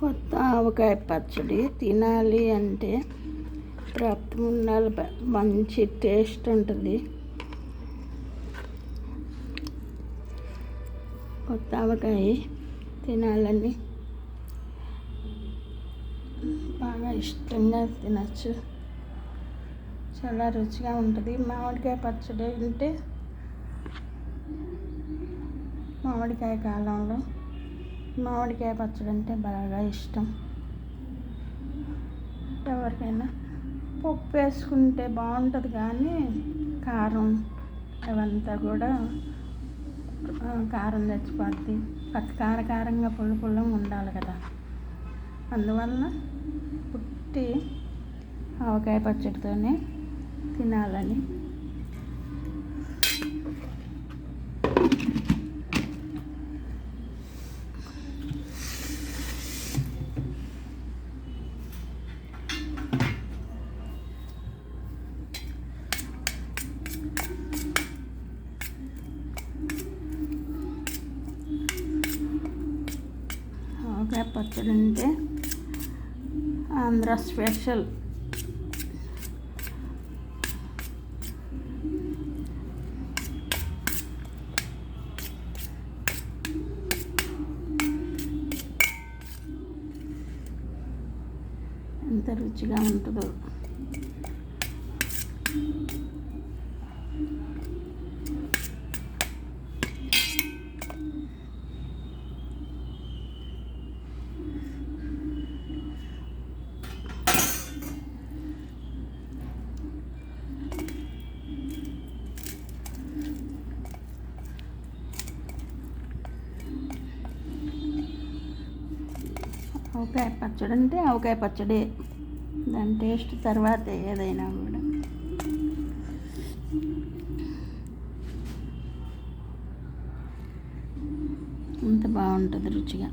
కొత్త ఆవకాయ పచ్చడి తినాలి అంటే ప్రాప్తం ఉండాలి. మంచి టేస్ట్ ఉంటుంది. కొత్త ఆవకాయ తినాలని బాగా ఇష్టంగా తినచ్చు. చాలా రుచిగా ఉంటుంది. మామిడికాయ పచ్చడి అంటే మామిడికాయ కాలంలో మామిడికాయ పచ్చడి అంటే బాగా ఇష్టం. ఎవరికైనా పప్పు వేసుకుంటే బాగుంటుంది, కానీ కారం అవంతా కూడా కారం తెచ్చిపోద్ది. కారంగా పుల్ల ఉండాలి కదా. అందువలన పుట్టి ఆవకాయ పచ్చడితోనే తినాలని. ఆవకాయ పచ్చడి అంటే ఆంధ్ర స్పెషల్. ఎంత రుచిగా ఉంటుందో. ఆవకాయ పచ్చడి అంటే ఆవకాయ పచ్చడి. దాని టేస్ట్ తర్వాత ఏదైనా కూడా అంత బాగుంటుంది రుచిగా.